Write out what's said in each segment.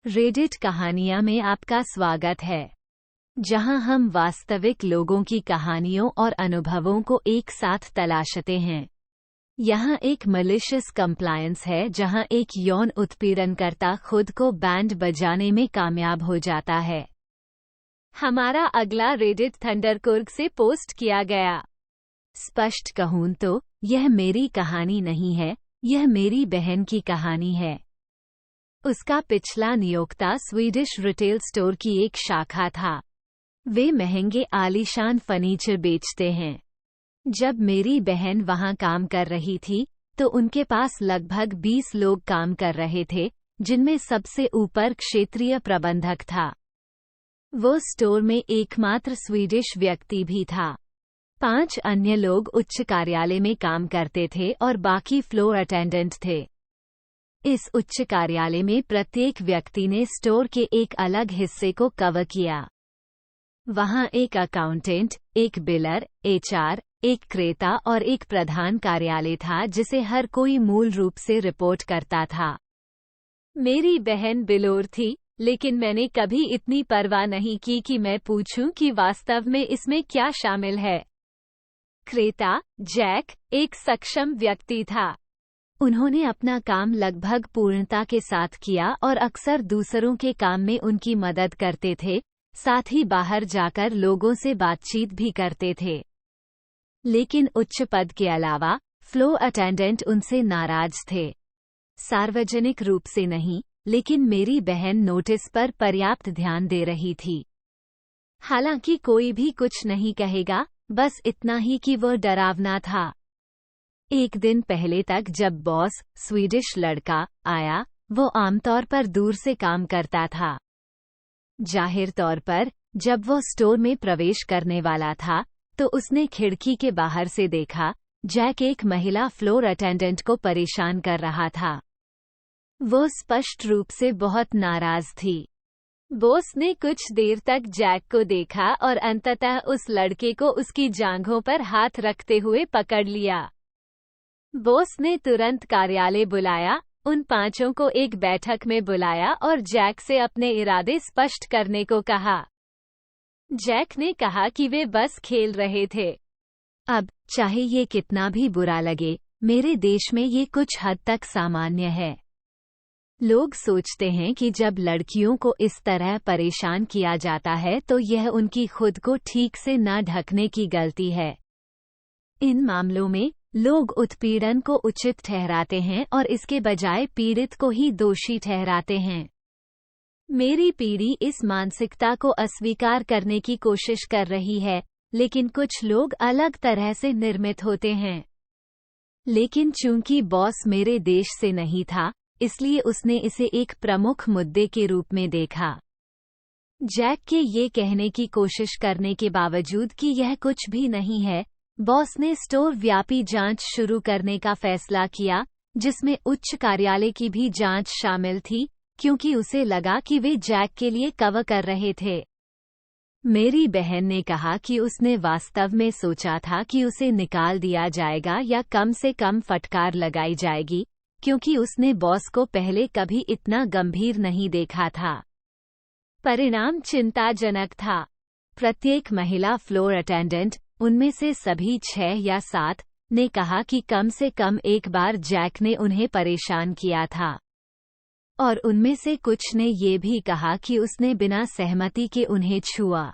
Reddit कहानियाँ में आपका स्वागत है, जहां हम वास्तविक लोगों की कहानियों और अनुभवों को एक साथ तलाशते हैं। यहाँ एक मलिशियस कंप्लायंस है जहां एक यौन उत्पीड़नकर्ता खुद को बैंड बजाने में कामयाब हो जाता है। हमारा अगला रेडिट थंडरकुर्ग से पोस्ट किया गया। स्पष्ट कहूं तो यह मेरी कहानी नहीं है, यह मेरी बहन की कहानी है। उसका पिछला नियोक्ता स्वीडिश रिटेल स्टोर की एक शाखा था। वे महंगे आलीशान फर्नीचर बेचते हैं। जब मेरी बहन वहां काम कर रही थी, तो उनके पास लगभग 20 लोग काम कर रहे थे, जिनमें सबसे ऊपर क्षेत्रीय प्रबंधक था। वो स्टोर में एकमात्र स्वीडिश व्यक्ति भी था। 5 अन्य लोग उच्च कार्यालय में काम करते थे और बाकी फ्लोर अटेंडेंट थे। इस उच्च कार्यालय में प्रत्येक व्यक्ति ने स्टोर के एक अलग हिस्से को कवर किया। वहां एक अकाउंटेंट, एक बिलर, एचआर, एक क्रेता और एक प्रधान कार्यालय था जिसे हर कोई मूल रूप से रिपोर्ट करता था। मेरी बहन बिलोर थी, लेकिन मैंने कभी इतनी परवाह नहीं की कि मैं पूछूं कि वास्तव में इसमें क्या शामिल है। क्रेता, जैक, एक सक्षम व्यक्ति था। उन्होंने अपना काम लगभग पूर्णता के साथ किया और अक्सर दूसरों के काम में उनकी मदद करते थे, साथ ही बाहर जाकर लोगों से बातचीत भी करते थे। लेकिन उच्च पद के अलावा फ्लोर अटेंडेंट उनसे नाराज थे। सार्वजनिक रूप से नहीं, लेकिन मेरी बहन नोटिस पर पर्याप्त ध्यान दे रही थी। हालांकि कोई भी कुछ नहीं कहेगा, बस इतना ही कि वो डरावना था। एक दिन पहले तक जब बॉस, स्वीडिश लड़का, आया, वो आमतौर पर दूर से काम करता था। जाहिर तौर पर जब वो स्टोर में प्रवेश करने वाला था, तो उसने खिड़की के बाहर से देखा, जैक एक महिला फ्लोर अटेंडेंट को परेशान कर रहा था। वो स्पष्ट रूप से बहुत नाराज थी। बॉस ने कुछ देर तक जैक को देखा और अंततः उस लड़के को उसकी जांघों पर हाथ रखते हुए पकड़ लिया। बॉस ने तुरंत कार्यालय बुलाया, उन 5 को एक बैठक में बुलाया और जैक से अपने इरादे स्पष्ट करने को कहा। जैक ने कहा कि वे बस खेल रहे थे। अब, चाहे ये कितना भी बुरा लगे, मेरे देश में ये कुछ हद तक सामान्य है। लोग सोचते हैं कि जब लड़कियों को इस तरह परेशान किया जाता है तो यह उनकी खुद को ठीक से न ढकने की गलती है। इन मामलों में लोग उत्पीड़न को उचित ठहराते हैं और इसके बजाय पीड़ित को ही दोषी ठहराते हैं। मेरी पीढ़ी इस मानसिकता को अस्वीकार करने की कोशिश कर रही है, लेकिन कुछ लोग अलग तरह से निर्मित होते हैं। लेकिन चूंकि बॉस मेरे देश से नहीं था, इसलिए उसने इसे एक प्रमुख मुद्दे के रूप में देखा। जैक के ये कहने की कोशिश करने के बावजूद कि यह कुछ भी नहीं है, बॉस ने स्टोर व्यापी जांच शुरू करने का फैसला किया, जिसमें उच्च कार्यालय की भी जांच शामिल थी, क्योंकि उसे लगा कि वे जैक के लिए कवर कर रहे थे। मेरी बहन ने कहा कि उसने वास्तव में सोचा था कि उसे निकाल दिया जाएगा या कम से कम फटकार लगाई जाएगी, क्योंकि उसने बॉस को पहले कभी इतना गंभीर नहीं देखा था। परिणाम चिंताजनक था। प्रत्येक महिला फ्लोर अटेंडेंट, उनमें से सभी 6 या 7, ने कहा कि कम से कम एक बार जैक ने उन्हें परेशान किया था। और उनमें से कुछ ने ये भी कहा कि उसने बिना सहमति के उन्हें छुआ।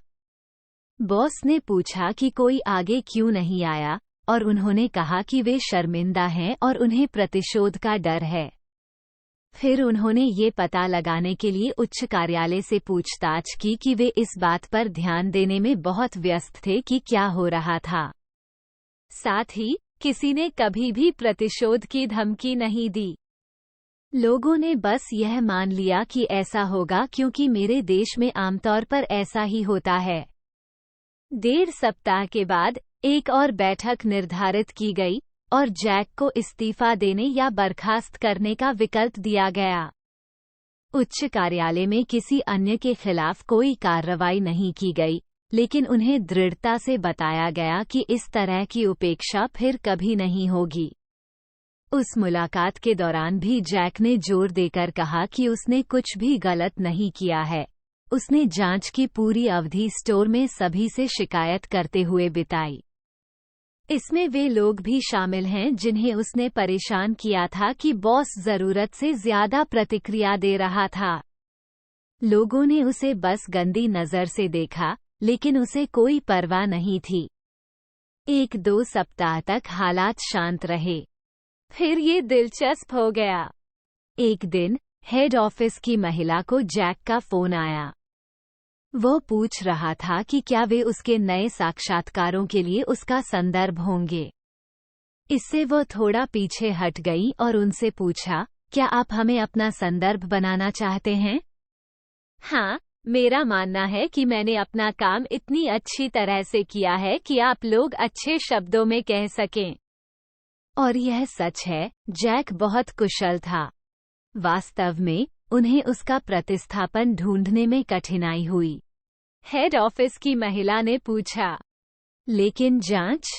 बॉस ने पूछा कि कोई आगे क्यों नहीं आया, और उन्होंने कहा कि वे शर्मिंदा हैं और उन्हें प्रतिशोध का डर है। फिर उन्होंने ये पता लगाने के लिए उच्च कार्यालय से पूछताछ की कि वे इस बात पर ध्यान देने में बहुत व्यस्त थे कि क्या हो रहा था। साथ ही, किसी ने कभी भी प्रतिशोध की धमकी नहीं दी। लोगों ने बस यह मान लिया कि ऐसा होगा क्योंकि मेरे देश में आमतौर पर ऐसा ही होता है। 1.5 सप्ताह के बाद एक और बैठक निर्धारित की गई और जैक को इस्तीफा देने या बर्खास्त करने का विकल्प दिया गया। उच्च कार्यालय में किसी अन्य के खिलाफ कोई कार्रवाई नहीं की गई, लेकिन उन्हें दृढ़ता से बताया गया कि इस तरह की उपेक्षा फिर कभी नहीं होगी। उस मुलाकात के दौरान भी जैक ने जोर देकर कहा कि उसने कुछ भी गलत नहीं किया है। उसने जांच की पूरी अवधि स्टोर में सभी से शिकायत करते हुए बिताई। इसमें वे लोग भी शामिल हैं जिन्हें उसने परेशान किया था कि बॉस जरूरत से ज्यादा प्रतिक्रिया दे रहा था। लोगों ने उसे बस गंदी नजर से देखा, लेकिन उसे कोई परवाह नहीं थी। 1-2 सप्ताह तक हालात शांत रहे। फिर ये दिलचस्प हो गया। एक दिन हेड ऑफिस की महिला को जैक का फोन आया। वो पूछ रहा था कि क्या वे उसके नए साक्षात्कारों के लिए उसका संदर्भ होंगे। इससे वो थोड़ा पीछे हट गई और उनसे पूछा, क्या आप हमें अपना संदर्भ बनाना चाहते हैं? हाँ, मेरा मानना है कि मैंने अपना काम इतनी अच्छी तरह से किया है कि आप लोग अच्छे शब्दों में कह सकें। और यह सच है, जैक बहुत कुशल था। वास्तव में उन्हें उसका प्रतिस्थापन ढूंढने में कठिनाई हुई। हेड ऑफिस की महिला ने पूछा, लेकिन जांच?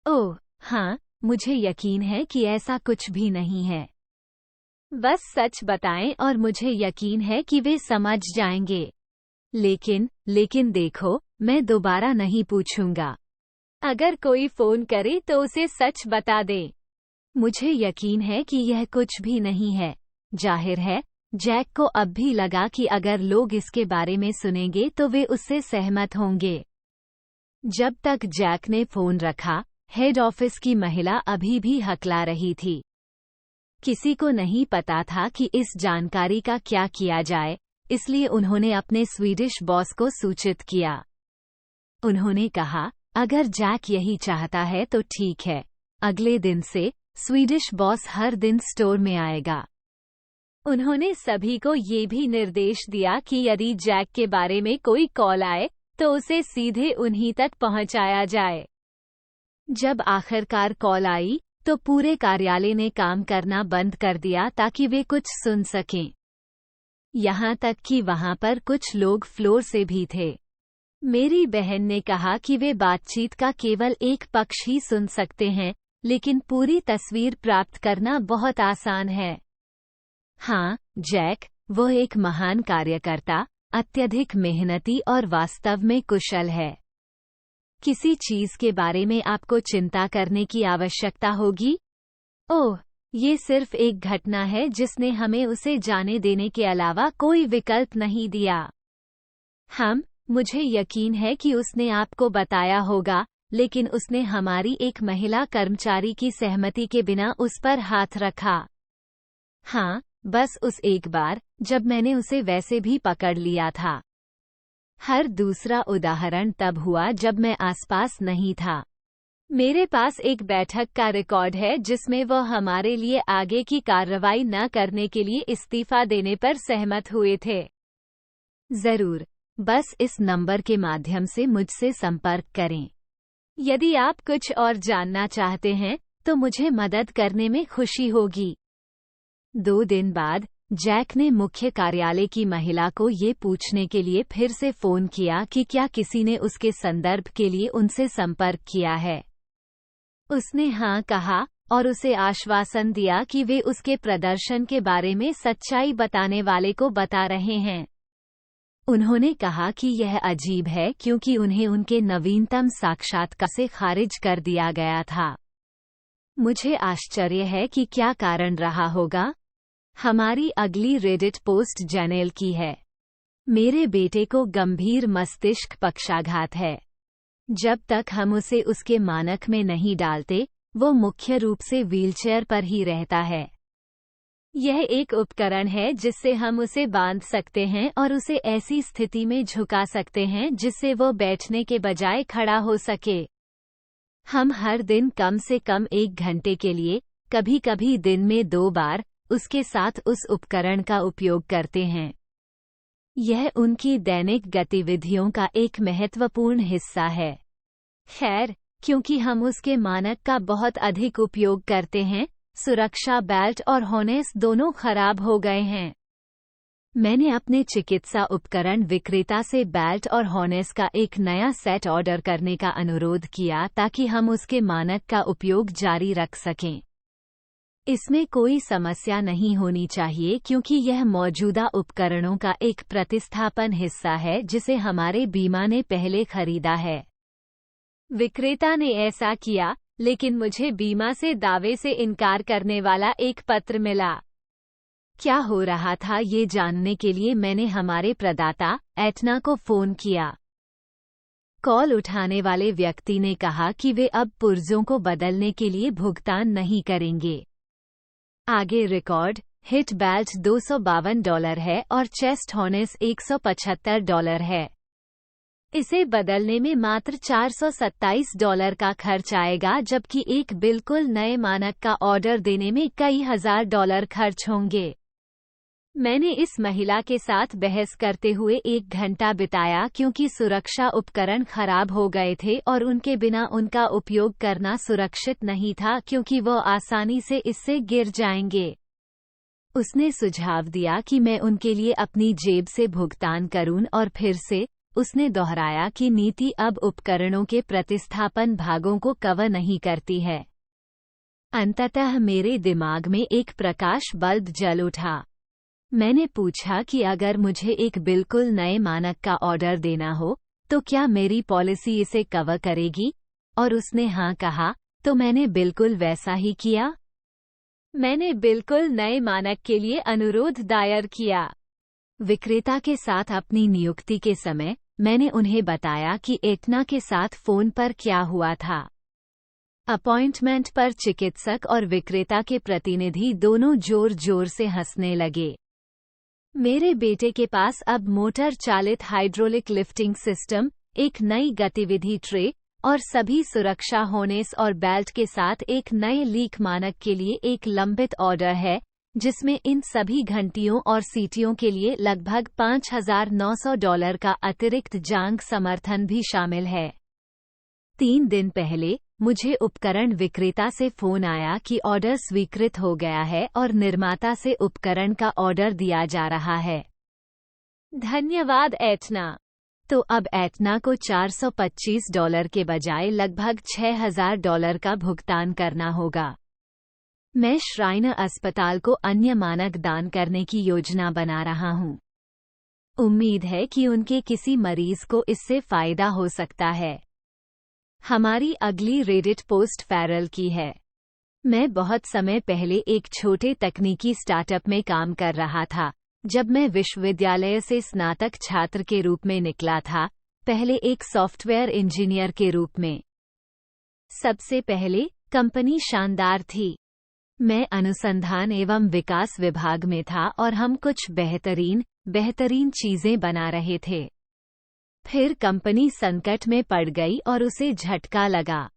ओह, हाँ, मुझे यकीन है कि ऐसा कुछ भी नहीं है। बस सच बताएं और मुझे यकीन है कि वे समझ जाएंगे। लेकिन देखो, मैं दोबारा नहीं पूछूंगा। अगर कोई फोन करे तो उसे सच बता दे। मुझे यकीन है कि यह कुछ भी नहीं है। जाहिर है, जैक को अब भी लगा कि अगर लोग इसके बारे में सुनेंगे तो वे उससे सहमत होंगे। जब तक जैक ने फोन रखा, हेड ऑफिस की महिला अभी भी हकला रही थी। किसी को नहीं पता था कि इस जानकारी का क्या किया जाए, इसलिए उन्होंने अपने स्वीडिश बॉस को सूचित किया। उन्होंने कहा, अगर जैक यही चाहता है तो ठीक है। अगले दिन से स्वीडिश बॉस हर दिन स्टोर में आएगा। उन्होंने सभी को ये भी निर्देश दिया कि यदि जैक के बारे में कोई कॉल आए तो उसे सीधे उन्हीं तक पहुंचाया जाए। जब आखिरकार कॉल आई तो पूरे कार्यालय ने काम करना बंद कर दिया ताकि वे कुछ सुन सकें। यहाँ तक कि वहाँ पर कुछ लोग फ्लोर से भी थे। मेरी बहन ने कहा कि वे बातचीत का केवल एक पक्ष ही सुन सकते हैं, लेकिन पूरी तस्वीर प्राप्त करना बहुत आसान है। हाँ, जैक, वो एक महान कार्यकर्ता, अत्यधिक मेहनती और वास्तव में कुशल है। किसी चीज के बारे में आपको चिंता करने की आवश्यकता होगी? ओह, ये सिर्फ एक घटना है जिसने हमें उसे जाने देने के अलावा कोई विकल्प नहीं दिया। मुझे यकीन है कि उसने आपको बताया होगा, लेकिन उसने हमारी एक महिला कर्मचारी की सहमति के बिना उस पर हाथ रखा। हाँ, बस उस एक बार, जब मैंने उसे वैसे भी पकड़ लिया था। हर दूसरा उदाहरण तब हुआ जब मैं आसपास नहीं था। मेरे पास एक बैठक का रिकॉर्ड है जिसमें वह हमारे लिए आगे की कार्रवाई न करने के लिए इस्तीफा देने पर सहमत हुए थे। जरूर, बस इस नंबर के माध्यम से मुझसे संपर्क करें। यदि आप कुछ और जानना चाहते हैं तो मुझे मदद करने में खुशी होगी। 2 दिन बाद जैक ने मुख्य कार्यालय की महिला को ये पूछने के लिए फिर से फोन किया कि क्या किसी ने उसके संदर्भ के लिए उनसे संपर्क किया है। उसने हाँ कहा और उसे आश्वासन दिया कि वे उसके प्रदर्शन के बारे में सच्चाई बताने वाले को बता रहे हैं। उन्होंने कहा कि यह अजीब है क्योंकि उन्हें उनके नवीनतम साक्षात्कार से खारिज कर दिया गया था। मुझे आश्चर्य है कि क्या कारण रहा होगा। हमारी अगली रेडिट पोस्ट जनेल की है। मेरे बेटे को गंभीर मस्तिष्क पक्षाघात है। जब तक हम उसे उसके मानक में नहीं डालते, वो मुख्य रूप से व्हीलचेयर पर ही रहता है। यह एक उपकरण है जिससे हम उसे बांध सकते हैं और उसे ऐसी स्थिति में झुका सकते हैं जिससे वो बैठने के बजाय खड़ा हो सके। हम हर दिन कम से कम 1 घंटे के लिए, कभी-कभी दिन में 2 बार, उसके साथ उस उपकरण का उपयोग करते हैं। यह उनकी दैनिक गतिविधियों का एक महत्वपूर्ण हिस्सा है। खैर, क्योंकि हम उसके मानक का बहुत अधिक उपयोग करते हैं, सुरक्षा बेल्ट और हार्नेस दोनों खराब हो गए हैं। मैंने अपने चिकित्सा उपकरण विक्रेता से बेल्ट और हार्नेस का एक नया सेट ऑर्डर करने का अनुरोध किया ताकि हम उसके मानक का उपयोग जारी रख सकें। इसमें कोई समस्या नहीं होनी चाहिए क्योंकि यह मौजूदा उपकरणों का एक प्रतिस्थापन हिस्सा है जिसे हमारे बीमा ने पहले खरीदा है। विक्रेता ने ऐसा किया, लेकिन मुझे बीमा से दावे से इनकार करने वाला एक पत्र मिला। क्या हो रहा था ये जानने के लिए मैंने हमारे प्रदाता एटना को फोन किया। कॉल उठाने वाले व्यक्ति ने कहा कि वे अब पुर्जों को बदलने के लिए भुगतान नहीं करेंगे। आगे रिकॉर्ड हिट बेल्ट $252 है और चेस्ट हार्नेस $175 है। इसे बदलने में मात्र $427 का खर्च आएगा, जबकि एक बिल्कुल नए मानक का ऑर्डर देने में कई $1000 खर्च होंगे। मैंने इस महिला के साथ बहस करते हुए 1 घंटा बिताया क्योंकि सुरक्षा उपकरण खराब हो गए थे और उनके बिना उनका उपयोग करना सुरक्षित नहीं था क्योंकि वो आसानी से इससे गिर जाएंगे। उसने सुझाव दिया कि मैं उनके लिए अपनी जेब से भुगतान करूं और फिर से उसने दोहराया कि नीति अब उपकरणों के प्रतिस्थापन भागों को कवर नहीं करती है। अंततः मेरे दिमाग में एक प्रकाश बल्ब जल उठा। मैंने पूछा कि अगर मुझे एक बिल्कुल नए मानक का ऑर्डर देना हो तो क्या मेरी पॉलिसी इसे कवर करेगी, और उसने हाँ कहा। तो मैंने बिल्कुल वैसा ही किया। मैंने बिल्कुल नए मानक के लिए अनुरोध दायर किया। विक्रेता के साथ अपनी नियुक्ति के समय मैंने उन्हें बताया कि एटना के साथ फोन पर क्या हुआ था। अपॉइंटमेंट पर चिकित्सक और विक्रेता के प्रतिनिधि दोनों जोर जोर से हंसने लगे। मेरे बेटे के पास अब मोटर चालित हाइड्रोलिक लिफ्टिंग सिस्टम, एक नई गतिविधि ट्रे और सभी सुरक्षा हार्नेस और बेल्ट के साथ एक नए लीक मानक के लिए एक लंबित ऑर्डर है, जिसमें इन सभी घंटियों और सीटियों के लिए लगभग $5900 का अतिरिक्त जांग समर्थन भी शामिल है। 3 दिन पहले मुझे उपकरण विक्रेता से फोन आया कि ऑर्डर स्वीकृत हो गया है और निर्माता से उपकरण का ऑर्डर दिया जा रहा है। धन्यवाद एटना। तो अब एटना को $425 के बजाय लगभग $6000 का भुगतान करना होगा। मैं श्राइनर अस्पताल को अन्य मानक दान करने की योजना बना रहा हूँ। उम्मीद है कि उनके किसी मरीज को इससे फायदा हो सकता है। हमारी अगली रेडिट पोस्ट फैरल की है। मैं बहुत समय पहले एक छोटे तकनीकी स्टार्टअप में काम कर रहा था। जब मैं विश्वविद्यालय से स्नातक छात्र के रूप में निकला था, पहले एक सॉफ्टवेयर इंजीनियर के रूप में। सबसे पहले कंपनी शानदार थी। मैं अनुसंधान एवं विकास विभाग में था और हम कुछ बेहतरीन चीजें बना रहे थे। फिर कंपनी संकट में पड़ गई और उसे झटका लगा।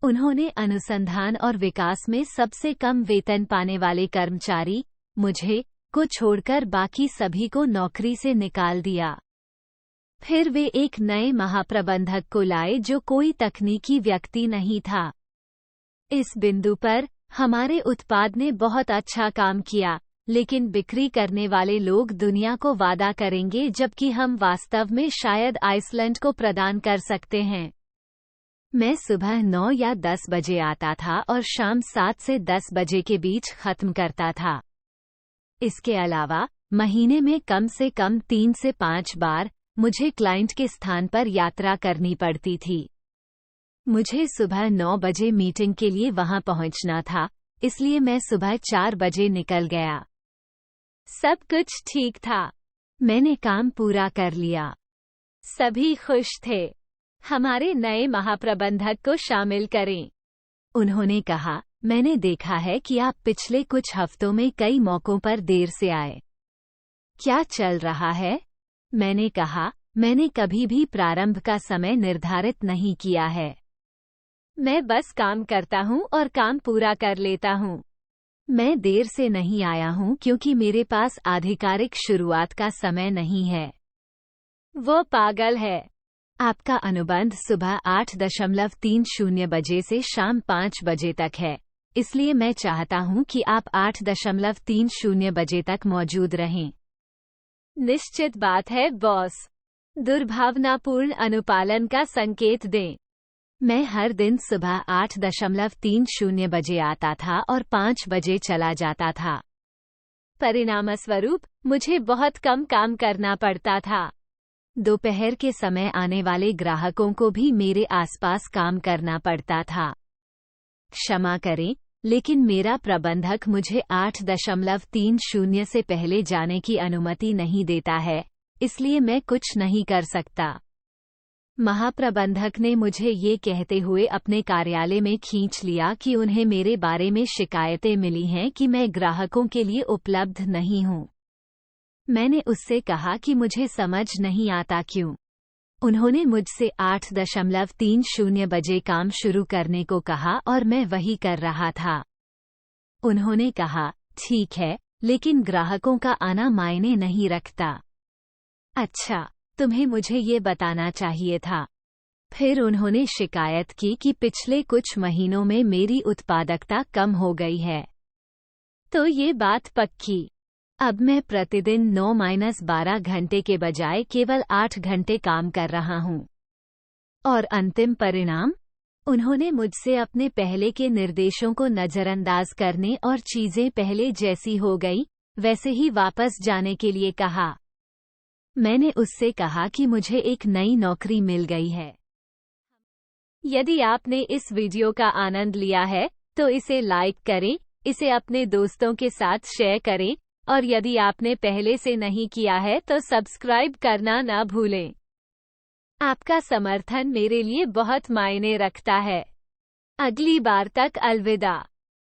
उन्होंने अनुसंधान और विकास में सबसे कम वेतन पाने वाले कर्मचारी, मुझे को छोड़कर बाकी सभी को नौकरी से निकाल दिया। फिर वे एक नए महाप्रबंधक को लाए जो कोई तकनीकी व्यक्ति नहीं था। इस बिंदु पर हमारे उत्पाद ने बहुत अच्छा काम किया, लेकिन बिक्री करने वाले लोग दुनिया को वादा करेंगे जबकि हम वास्तव में शायद आइसलैंड को प्रदान कर सकते हैं। मैं सुबह 9 या 10 बजे आता था और शाम 7 से 10 बजे के बीच खत्म करता था। इसके अलावा महीने में कम से कम 3 से 5 बार मुझे क्लाइंट के स्थान पर यात्रा करनी पड़ती थी। मुझे सुबह 9 बजे मीटिंग के लिए वहां पहुंचना था, इसलिए मैं सुबह 4 बजे निकल गया। सब कुछ ठीक था। मैंने काम पूरा कर लिया। सभी खुश थे। हमारे नए महाप्रबंधक को शामिल करें। उन्होंने कहा, मैंने देखा है कि आप पिछले कुछ हफ्तों में कई मौकों पर देर से आए। क्या चल रहा है? मैंने कहा, मैंने कभी भी प्रारंभ का समय निर्धारित नहीं किया है। मैं बस काम करता हूं और काम पूरा कर लेता हूं। मैं देर से नहीं आया हूं क्योंकि मेरे पास आधिकारिक शुरुआत का समय नहीं है। वो पागल है। आपका अनुबंध सुबह 8:30 बजे से शाम 5 बजे तक है, इसलिए मैं चाहता हूं कि आप 8:30 बजे तक मौजूद रहें। निश्चित बात है बॉस। दुर्भावनापूर्ण अनुपालन का संकेत दें। मैं हर दिन सुबह 8:30 बजे आता था और 5 बजे चला जाता था। परिणामस्वरूप मुझे बहुत कम काम करना पड़ता था। दोपहर के समय आने वाले ग्राहकों को भी मेरे आसपास काम करना पड़ता था। क्षमा करें, लेकिन मेरा प्रबंधक मुझे 8:30 से पहले जाने की अनुमति नहीं देता है, इसलिए मैं कुछ नहीं कर सकता। महाप्रबंधक ने मुझे ये कहते हुए अपने कार्यालय में खींच लिया कि उन्हें मेरे बारे में शिकायतें मिली हैं कि मैं ग्राहकों के लिए उपलब्ध नहीं हूँ। मैंने उससे कहा कि मुझे समझ नहीं आता क्यों। उन्होंने मुझसे 8:30 बजे काम शुरू करने को कहा और मैं वही कर रहा था। उन्होंने कहा, ठीक है, लेकिन ग्राहकों का आना मायने नहीं रखता। अच्छा, तुम्हें मुझे ये बताना चाहिए था। फिर उन्होंने शिकायत की कि पिछले कुछ महीनों में मेरी उत्पादकता कम हो गई है। तो ये बात पक्की। अब मैं प्रतिदिन 9-12 घंटे के बजाय केवल 8 घंटे काम कर रहा हूँ। और अंतिम परिणाम? उन्होंने मुझसे अपने पहले के निर्देशों को नज़रअंदाज करने और चीज़ें पहले जैसी हो गई वैसे ही वापस जाने के लिए कहा। मैंने उससे कहा कि मुझे एक नई नौकरी मिल गई है। यदि आपने इस वीडियो का आनंद लिया है, तो इसे लाइक करें, इसे अपने दोस्तों के साथ शेयर करें, और यदि आपने पहले से नहीं किया है तो सब्सक्राइब करना ना भूलें। आपका समर्थन मेरे लिए बहुत मायने रखता है। अगली बार तक अलविदा।